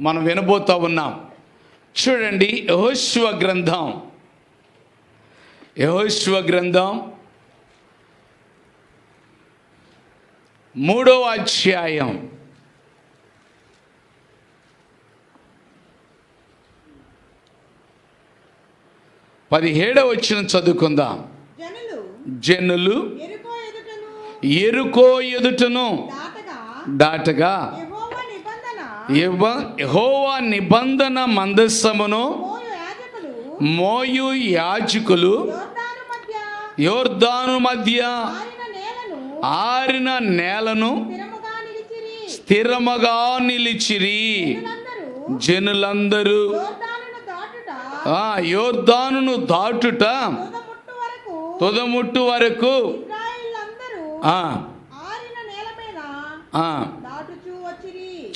మనం వినబోతూ ఉన్నాం. చూడండి, యెహోషువ గ్రంథం 3వ అధ్యాయం 17వ వచనం చదువుకుందాం. జనులు యెరికో ఎదుటను దాటగా యెహోవా నిబంధన మందసమును మోయు యాజకులు యోర్దాను మధ్య ఆరిన నేలను స్థిరముగా నిలిచిరి. జనులందరూ యోర్దానును దాటుట తుదముట్టు వరకు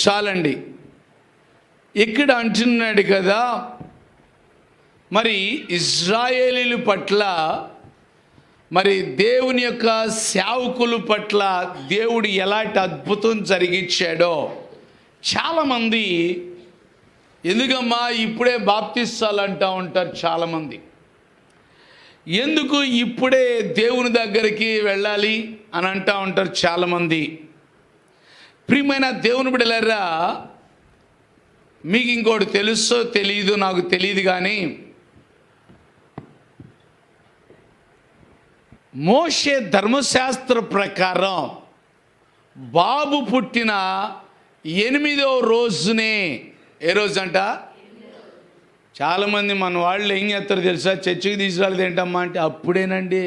చాలండి. ఇక్కడ అంటున్నాడు కదా, మరి ఇశ్రాయేలీల పట్ల, మరి దేవుని యొక్క సేవకుల పట్ల దేవుడు ఎలాంటి అద్భుతం జరిగించాడో చాలామంది, ఎందుకమ్మా ఇప్పుడే బాప్తిస్తాలు అంటూ ఉంటారు చాలామంది. ఎందుకు ఇప్పుడే దేవుని దగ్గరికి వెళ్ళాలి అని అంటూ ఉంటారు చాలామంది. ప్రియమైన దేవుని బిడ్డలారా, మీకు ఇంకోటి తెలుసో తెలియదు, నాకు తెలియదు, కానీ మోషే ధర్మశాస్త్ర ప్రకారం బాబు పుట్టిన 8వ రోజునే, ఏ రోజంట? చాలామంది మన వాళ్ళు ఏం చేస్తారు తెలుసా? చర్చికి తీసుకురాలేదు ఏంటమ్మా అంటే, అప్పుడేనండి.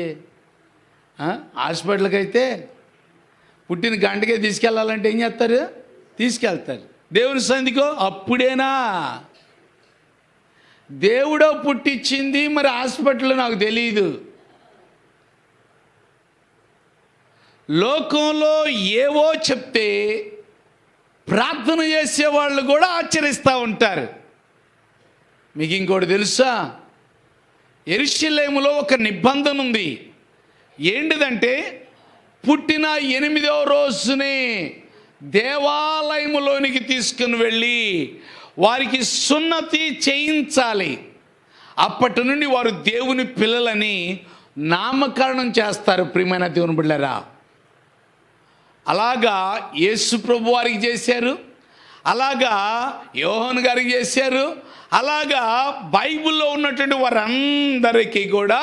హాస్పిటల్కి అయితే పుట్టిన గంటకే తీసుకెళ్ళాలంటే ఏం చేస్తారు? తీసుకెళ్తారు. దేవుని సన్నిధికో అప్పుడేనా? దేవుడో పుట్టించింది, మరి హాస్పిటల్లో నాకు తెలియదు. లోకంలో ఏవో చెప్తే ప్రార్థన చేసేవాళ్ళు కూడా ఆచరిస్తూ ఉంటారు. మీకు ఇంకోటి తెలుసా? యెరూషలేములో ఒక నిబంధన ఉంది. ఏంటిదంటే, పుట్టిన 8వ రోజునే దేవాలయములోనికి తీసుకుని వెళ్ళి వారికి సున్నతి చేయించాలి. అప్పటి నుండి వారు దేవుని పిల్లలని నామకరణం చేస్తారు. ప్రియమైన దేవుని బిడ్డలారా, అలాగా యేసు ప్రభు వారికి చేశారు, అలాగా యోహాను గారికి చేశారు, అలాగా బైబిల్లో ఉన్నటువంటి వారందరికీ కూడా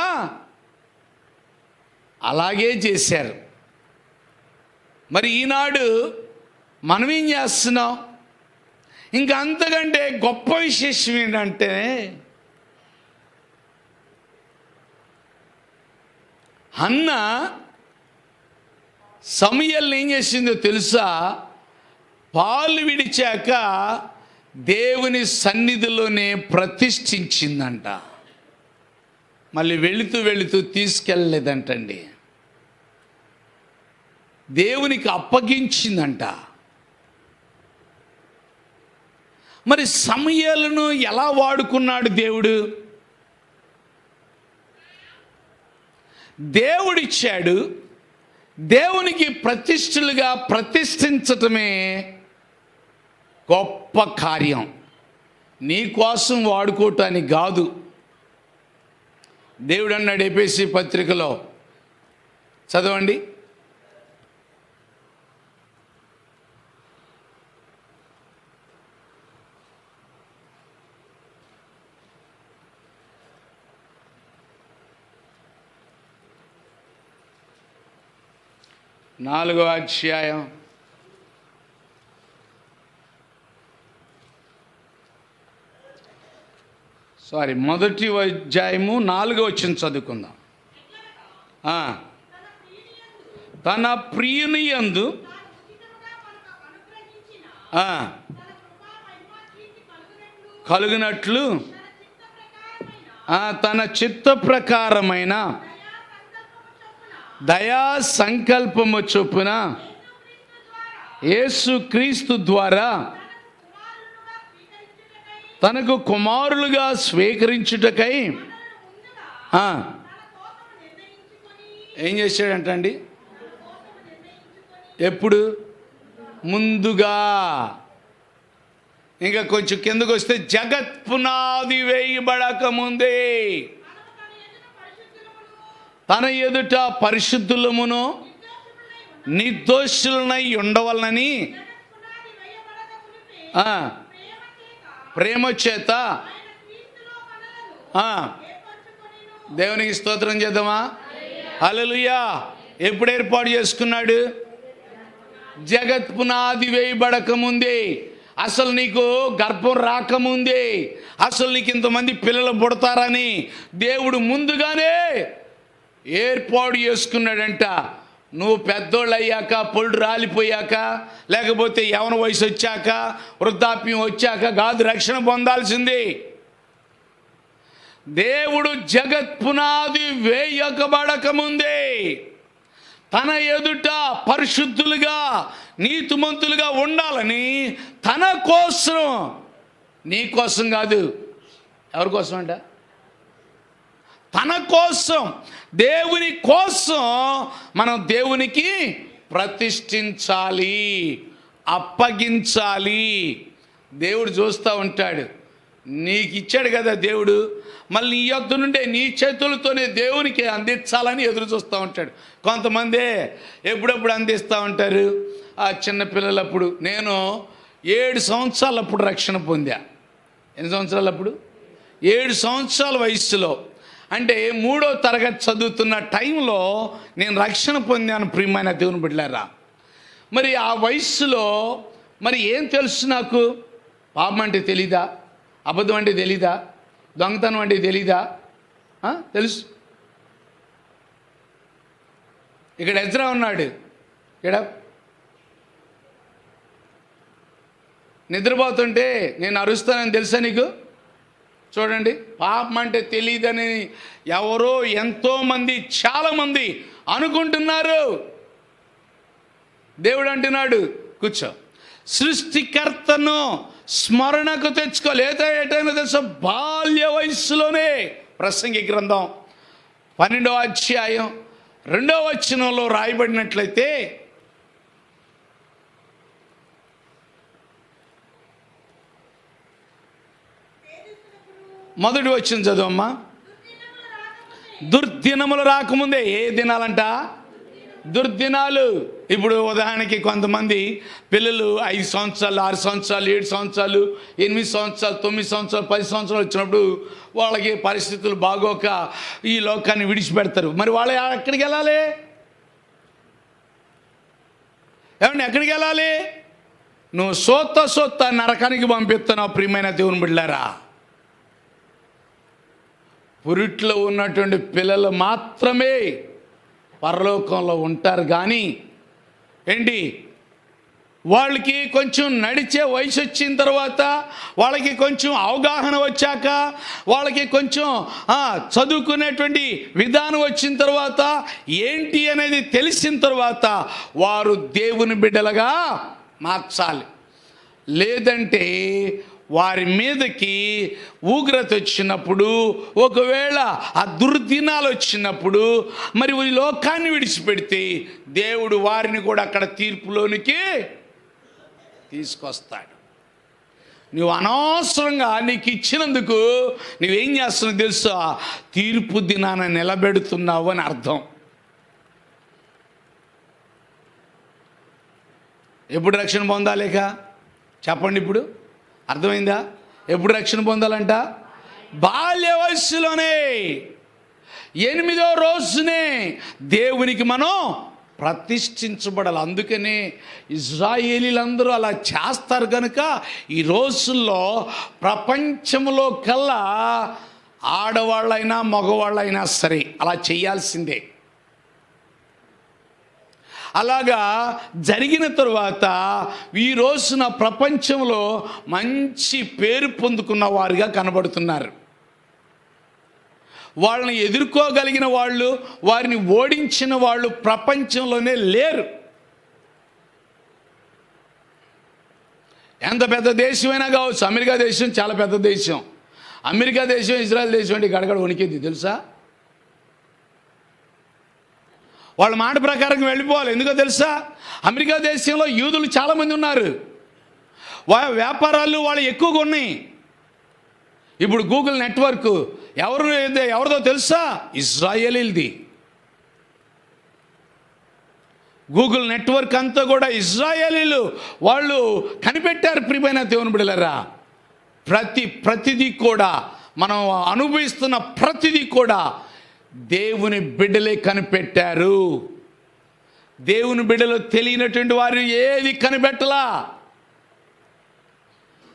అలాగే చేశారు. మరి ఈనాడు మనం ఏం చేస్తున్నాం? ఇంకా అంతకంటే గొప్ప విశేషం ఏంటంటే, హన్న సమూయేలుని ఏం చేసిందో తెలుసా? పాలు విడిచాక దేవుని సన్నిధిలోనే ప్రతిష్ఠించిందంట. మళ్ళీ వెళుతూ తీసుకెళ్ళలేదంటండి, దేవునికి అప్పగించిందంట. మరి సమూయేలును ఎలా వాడుకున్నాడు దేవుడు? దేవుడిచ్చాడు. దేవునికి ప్రతిష్ఠలుగా ప్రతిష్ఠించటమే గొప్ప కార్యం. నీ కోసం వాడుకోవటానికి కాదు. దేవుడు అన్నాడు ఎఫెసీ పత్రికలో, చదవండి. నాలుగవ అధ్యాయం 4వ వచనం చదువుకుందాం. తన ప్రియుని యందు కలుగునట్లు తన చిత్త ప్రకారమైన దయా సంకల్పము చొప్పున యేసుక్రీస్తు ద్వారా తనకు కుమారులుగా స్వీకరించుటకై ఏం చేశాడంటండి? ఎప్పుడు? ముందుగా. ఇంకా కొంచెం కిందకు వస్తే జగత్ పునాది వేయబడక ముందే తన ఎదుట పరిశుద్ధులమును నిర్దోషులనై ఉండవలనని ప్రేమ చేత దేవునికి స్తోత్రం చేద్దామా. హల్లెలూయా. ఎప్పుడు ఏర్పాటు చేసుకున్నాడు? జగత్ పునాది వేయబడక ముందే, అసలు నీకు గర్భం రాకముందే, అసలు నీకు ఇంతమంది పిల్లలు పుడతారని దేవుడు ముందుగానే ఏర్పాటు చేసుకున్నాడంట. నువ్వు పెద్దోళ్ళు అయ్యాక, పొళ్ళు రాలిపోయాక, లేకపోతే యవన వయసు వచ్చాక, వృద్ధాప్యం వచ్చాక కాదు రక్షణ పొందాల్సింది. దేవుడు జగత్ పునాది వేయకబడక ముందే తన ఎదుట పరిశుద్ధులుగా నీతిమంతులుగా ఉండాలని తన కోసం, నీ కోసం కాదు, ఎవరి కోసం అంట? తన కోసం, దేవుని కోసం మనం దేవునికి ప్రతిష్ఠించాలి, అప్పగించాలి. దేవుడు చూస్తూ ఉంటాడు. నీకు ఇచ్చాడు కదా దేవుడు, మళ్ళీ నీ యొద్ద నుండే నీ చేతులతోనే దేవునికి అందించాలని ఎదురు చూస్తూ ఉంటాడు. కొంతమంది ఎప్పుడప్పుడు అందిస్తూ ఉంటారు. ఆ చిన్నపిల్లలప్పుడు, నేను 7 సంవత్సరాలప్పుడు రక్షణ పొందా. ఎన్ని సంవత్సరాలప్పుడు? 7 సంవత్సరాల వయస్సులో, అంటే 3వ తరగతి చదువుతున్న టైంలో నేను రక్షణ పొందాను. ప్రియమైన దేవుని బిడ్డలారా, మరి ఆ వయస్సులో మరి ఏం తెలుసు నాకు? పాపం అంటే తెలీదా? అబద్ధం అంటే తెలీదా? దొంగతనం అంటే తెలీదా? తెలుసు. ఇక్కడ ఎజ్రా ఉన్నాడు, ఇక్కడ నిద్రపోతుంటే నేను అరుస్తానని తెలుసా నీకు? చూడండి, పాపం అంటే తెలియదని ఎవరో ఎంతోమంది, చాలామంది అనుకుంటున్నారు. దేవుడు అంటున్నాడు, కూర్చో, సృష్టికర్తను స్మరణకు తెచ్చుకో. లేదా ఎటైనా తెలుసా? బాల్య వయస్సులోనే. ప్రసంగి గ్రంథం 12వ అధ్యాయం 2వ వచనంలో రాయబడినట్లయితే, మొదటి వచనం చదువమ్మా. దుర్దినములు రాకముందే. ఏ దినాలంట? దుర్దినాలు. ఇప్పుడు ఉదాహరణకి కొంతమంది పిల్లలు 5 సంవత్సరాలు, 6 సంవత్సరాలు, 7 సంవత్సరాలు, 8 సంవత్సరాలు, 9 సంవత్సరాలు, 10 సంవత్సరాలు వచ్చినప్పుడు వాళ్ళకి పరిస్థితులు బాగోక ఈ లోకాన్ని విడిచిపెడతారు. మరి వాళ్ళు ఎక్కడికి వెళ్ళాలి? ఏమండి, ఎక్కడికి వెళ్ళాలి? నువ్వు సొత్త నరకానికి పంపిస్తున్నావు. ప్రియమైన దేవుని బిడ్డలారా, పురిట్లో ఉన్నటువంటి పిల్లలు మాత్రమే పరలోకంలో ఉంటారు. కానీ ఏంటి, వాళ్ళకి కొంచెం నడిచే వయసు వచ్చిన తర్వాత, వాళ్ళకి కొంచెం అవగాహన వచ్చాక, వాళ్ళకి కొంచెం చదువుకునేటువంటి విధానం వచ్చిన తర్వాత, ఏంటి అనేది తెలిసిన తర్వాత వారు దేవుని బిడ్డలుగా మార్చాలి. లేదంటే వారి మీదకి ఉగ్రత వచ్చినప్పుడు, ఒకవేళ ఆ దుర్దినాలు వచ్చినప్పుడు, మరి ఈ లోకాన్ని విడిచిపెడితే దేవుడు వారిని కూడా అక్కడ తీర్పులోనికి తీసుకొస్తాడు. నువ్వు అనవసరంగా నీకు ఇచ్చినందుకు నువ్వేం చేస్తున్నావు తెలుసా? తీర్పు దినాన నిలబెడుతున్నావు అని అర్థం. ఎప్పుడు రక్షణ పొందాలేక చెప్పండి. ఇప్పుడు అర్థమైందా? ఎప్పుడు రక్షణ పొందాలంట? బాల్య వయస్సులోనే, 8వ రోజునే దేవునికి మనం ప్రతిష్ఠించబడాలి. అందుకనే ఇజ్రాయేలీలందరూ అలా చేస్తారు కనుక ఈ రోజుల్లో ప్రపంచంలో కల్లా ఆడవాళ్ళైనా మగవాళ్ళైనా సరే అలా చేయాల్సిందే. అలాగా జరిగిన తరువాత ఈ రోజున ప్రపంచంలో మంచి పేరు పొందుకున్న వారిగా కనబడుతున్నారు. వాళ్ళని ఎదుర్కోగలిగిన వాళ్ళు, వారిని ఓడించిన వాళ్ళు ప్రపంచంలోనే లేరు. ఎంత పెద్ద దేశమైనా కావచ్చు. అమెరికా దేశం చాలా పెద్ద దేశం. అమెరికా దేశం, ఇజ్రాయెల్ దేశం అంటే గడగడ వణికేది తెలుసా? వాళ్ళ మాట ప్రకారం వెళ్ళిపోవాలి. ఎందుకో తెలుసా? అమెరికా దేశంలో యూదులు చాలామంది ఉన్నారు. వ్యాపారాలు వాళ్ళు ఎక్కువగా ఉన్నాయి. ఇప్పుడు గూగుల్ నెట్వర్క్ ఎవరిదో తెలుసా? ఇజ్రాయేలీది. గూగుల్ నెట్వర్క్ అంతా కూడా ఇజ్రాయేలీలు వాళ్ళు కనిపెట్టారు. ప్రియమైన దేవుని బిడ్డలారా, ప్రతిదీ కూడా మనం అనుభవిస్తున్న ప్రతిదీ కూడా దేవుని బిడ్డలే కనిపెట్టారు. దేవుని బిడ్డలు తెలియనటువంటి వారు ఏది కనిపెట్టలా.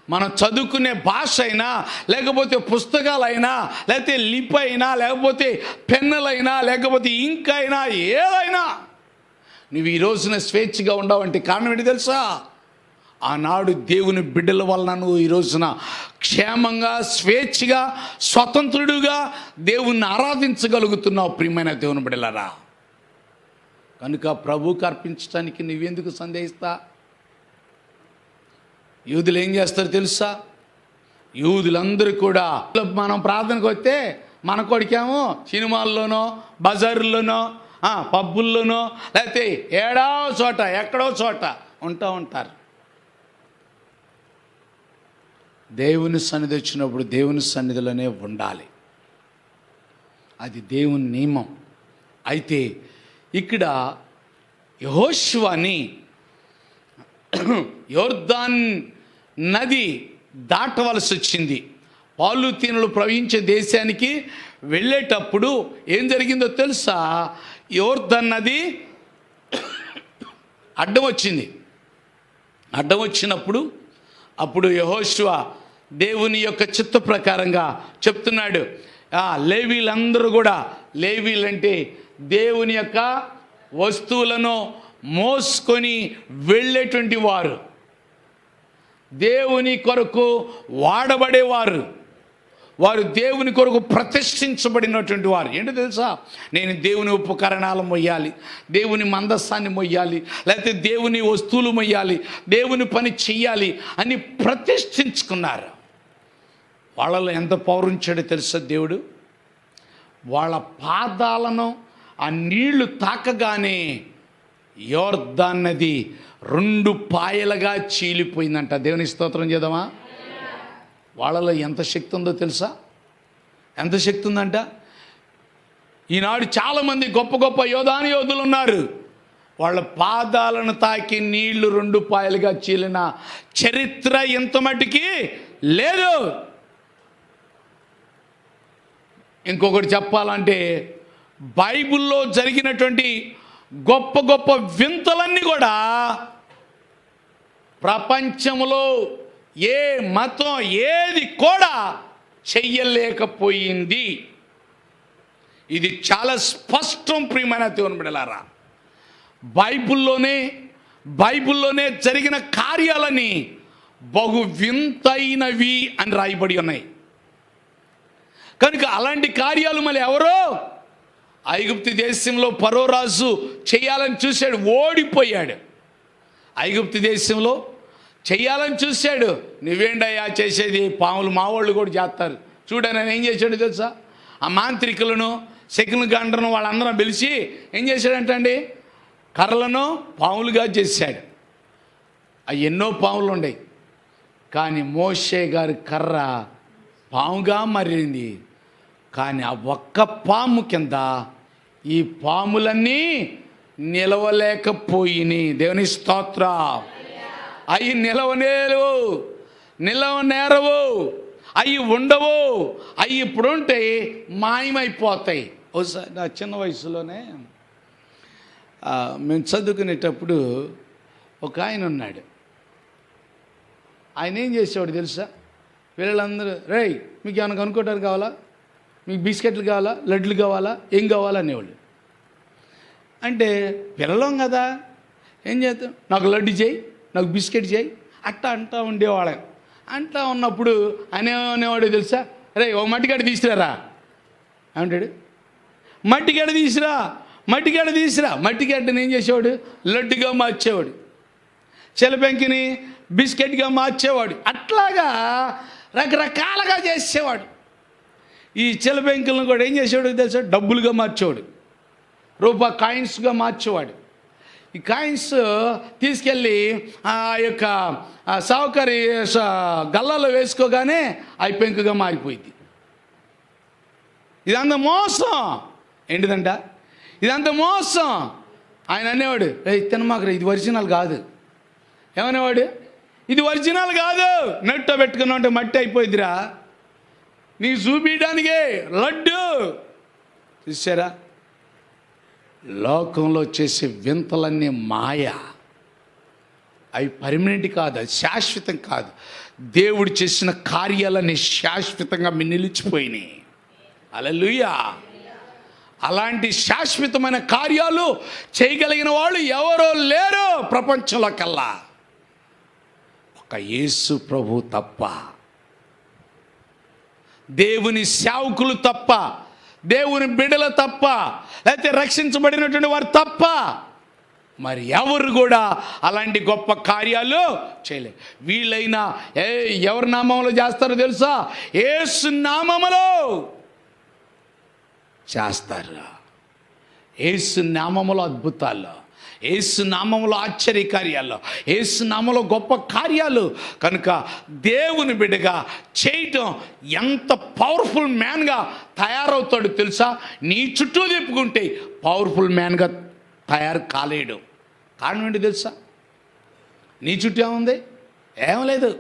మనం చదువుకునే భాష అయినా, లేకపోతే పుస్తకాలైనా, లేకపోతే లిప్ అయినా, లేకపోతే పెన్నులైనా, లేకపోతే ఇంక్ అయినా, ఏదైనా నువ్వు ఈ రోజున స్వేచ్ఛగా ఉండవంటే కారణం ఏంటి తెలుసా? ఆనాడు దేవుని బిడ్డల వలన నువ్వు ఈ రోజున క్షేమంగా, స్వేచ్ఛగా, స్వతంత్రుడుగా దేవుణ్ణి ఆరాధించగలుగుతున్నావు. ప్రియమైన దేవుని బిడ్డలారా, కనుక ప్రభువుకి అర్పించడానికి నువ్వెందుకు సందేహిస్తా? యూదులు ఏం చేస్తారు తెలుసా? యూదులందరూ కూడా మనం ప్రార్థనకు వస్తే మన కొడికేమో సినిమాల్లోనో, బజారుల్లోనో, పబ్బుల్లోనో, లేకపోతే ఎక్కడో చోట ఉంటారు. దేవుని సన్నిధి వచ్చినప్పుడు దేవుని సన్నిధిలోనే ఉండాలి. అది దేవుని నియమం. అయితే ఇక్కడ యెహోషువని యోర్దాన్ నది దాటవలసి వచ్చింది. పాలు తేనెలు ప్రవహించే దేశానికి వెళ్ళేటప్పుడు ఏం జరిగిందో తెలుసా? యోర్దాన్ నది అడ్డం వచ్చింది. అడ్డం వచ్చినప్పుడు అప్పుడు యెహోషువ దేవుని యొక్క చిత్త ప్రకారంగా చెప్తున్నాడు. లేవీలందరూ కూడా, లేవీలంటే దేవుని యొక్క వస్తువులను మోసుకొని వెళ్ళేటువంటి వారు, దేవుని కొరకు వాడబడేవారు, వారు దేవుని కొరకు ప్రతిష్ఠించబడినటువంటి వారు. ఏంటో తెలుసా? నేను దేవుని ఉపకరణాలు మొయ్యాలి, దేవుని మందస్సాన్ని మొయ్యాలి, లేకపోతే దేవుని వస్తువులు మొయ్యాలి, దేవుని పని చెయ్యాలి అని ప్రతిష్ఠించుకున్నారు. వాళ్ళలో ఎంత పౌరుంచాడో తెలుసా దేవుడు? వాళ్ళ పాదాలను ఆ నీళ్లు తాకగానే యోర్దాన్ నది 2 పాయలుగా చీలిపోయిందంట. దేవుని స్తోత్రం చేద్దామా? వాళ్ళలో ఎంత శక్తి ఉందో తెలుసా? ఎంత శక్తి ఉందంట? ఈనాడు చాలామంది గొప్ప గొప్ప యోధులు ఉన్నారు. వాళ్ళ పాదాలను తాకి నీళ్లు 2 పాయలుగా చీలిన చరిత్ర ఇంత మటుకి లేదు. ఇంకొకటి చెప్పాలంటే, బైబిల్లో జరిగినటువంటి గొప్ప గొప్ప వింతలన్నీ కూడా ప్రపంచంలో ఏ మతం ఏది కూడా చెయ్యలేకపోయింది. ఇది చాలా స్పష్టం. ప్రియమైన దేవుని బిడ్డలారా, బైబిల్లోనే జరిగిన కార్యాలని బహు వింతైనవి అని రాయబడి ఉన్నాయి. కనుక అలాంటి కార్యాలు మళ్ళీ ఎవరో ఐగుప్తు దేశంలో ఫరో రాజు చేయాలని చూశాడు, ఓడిపోయాడు. ఐగుప్తు దేశంలో చెయ్యాలని చూశాడు. నువ్వేండయ్యా చేసేది? పాములు మావాళ్ళు కూడా చేస్తారు చూడని ఆయన ఏం చేశాడు తెలుసా? ఆ మాంత్రికులను, శకుని గండ్రను వాళ్ళందరం పిలిచి ఏం చేశాడంటండి? కర్రలను పాములుగా చేశాడు. ఎన్నో పాములు ఉన్నాయి, కానీ మోషే గారి కర్ర పాముగా మారింది. కానీ ఆ ఒక్క పాము కింద ఈ పాములన్నీ నిలవలేకపోయినాయి. దేవుని స్తోత్రం. అవి నిలవనేరవు, అవి ఉండవు, అవి ఇప్పుడుంటే మాయమైపోతాయి. ఒకసారి నా చిన్న వయసులోనే మేము చదువుకునేటప్పుడు ఒక ఆయన ఉన్నాడు. ఆయన ఏం చేసేవాడు తెలుసా? పిల్లలందరూ, రేయ్ మీకు ఏమైనా కొనుక్కోవడానికి కావాలా, మీకు బిస్కెట్లు కావాలా, లడ్లు కావాలా, ఏం కావాలా అనేవాళ్ళు. అంటే పిల్లలం కదా, ఏం చేద్దాం, నాకు లడ్డు చేయి, నాకు బిస్కెట్ చేయి, అట్టా అంటా ఉండేవాళ్ళం. అంటా ఉన్నప్పుడు అనేవాడు తెలుసా? రే ఒక మట్టిగడ్డ తీసుకురారా అంటాడు. మట్టిగడ్డ తీసిరా. మట్టిగడ్డని ఏం చేసేవాడు? లడ్డుగా మార్చేవాడు. చెలపెంకిని బిస్కెట్గా మార్చేవాడు. అట్లాగా రకరకాలుగా చేసేవాడు. ఈ చెలపెంకులను కూడా ఏం చేసేవాడు తెలుసా? డబ్బులుగా మార్చేవాడు, రూపాయి కాయిన్స్గా మార్చేవాడు. ఈ కాయిన్స్ తీసుకెళ్ళి ఆ యొక్క సావుకారి గల్లాలో వేసుకోగానే అవి పెంకుగా మారిపోయింది. ఇదంతా మోసం. ఏంటిదంట? ఇదంతా మోసం. ఆయన అనేవాడు, తినమాకరా, ఇది ఒరిజినల్ కాదు. ఏమనేవాడు? ఇది ఒరిజినల్ కాదు, నెట్టో పెట్టుకున్నా ఉంటే మట్టి అయిపోయిద్దిరా, నీకు చూపించడానికే లడ్డు. చూసారా, లోకంలో చేసే వింతలన్నీ మాయ. అవి పర్మనెంట్ కాదు, అది శాశ్వతం కాదు. దేవుడు చేసిన కార్యాలన్నీ శాశ్వతంగా నిలిచిపోయినాయి. హల్లెలూయా. అలాంటి శాశ్వతమైన కార్యాలు చేయగలిగిన వాళ్ళు ఎవరో లేరు ప్రపంచంలో కల్లా, ఒక యేసు ప్రభు తప్ప, దేవుని సేవకులు తప్ప, దేవుని బిడ్డలు తప్ప, లేకపోతే రక్షించబడినటువంటి వారు తప్ప మరి ఎవరు కూడా అలాంటి గొప్ప కార్యాలు చేయలేరు. వీళ్ళైనా ఎవరి నామంలో చేస్తారో తెలుసా? యేసు నామములో చేస్తారు. యేసు నామములో అద్భుతాలు, యేసు నామములో ఆశ్చర్యకార్యాలు, యేసు నామములో గొప్ప కార్యాలు. కనుక దేవుని బిడ్డగా చేయటం ఎంత పవర్ఫుల్ మ్యాన్గా తయారవుతాడు తెలుసా? నీ చుట్టూ తిప్పుకుంటే పవర్ఫుల్ మ్యాన్గా తయారు కాలేడు. కారణం ఏంటి తెలుసా? నీ చుట్టూ ఏముంది? ఏం లేదు.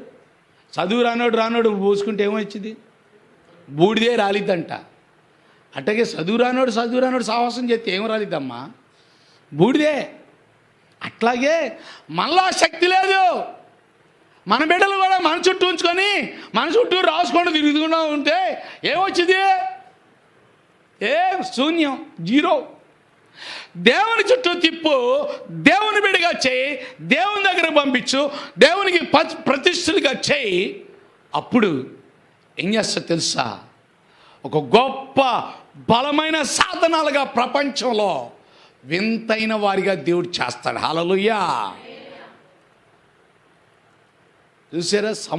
చదువు రానోడు పోసుకుంటే ఏమొచ్చింది? బూడిదే రాలిద్దంట. అట్టగే చదువు రానోడు సాహసం చేస్తే ఏం రాలిద్దమ్మా? బూడిదే. అట్లాగే మనలో శక్తి లేదు. మన బిడ్డలు కూడా మన చుట్టూ ఉంచుకొని మన చుట్టూ రాసుకొని తిరుగుతూ ఉంటే ఏమొచ్చింది? శూన్యం, జీరో. దేవుని చుట్టూ తిప్పు, దేవుని బిడ్డగా చేయి, దేవుని దగ్గర పంపించు, దేవునికి ప్రతిష్ఠులుగా చేయి. అప్పుడు ఏం చేస్తా తెలుసా? ఒక గొప్ప బలమైన సాధనాలుగా ప్రపంచంలో వింతైన వారిగా దేవుడు చేస్తాడు. హల్లెలూయా. చూసారా?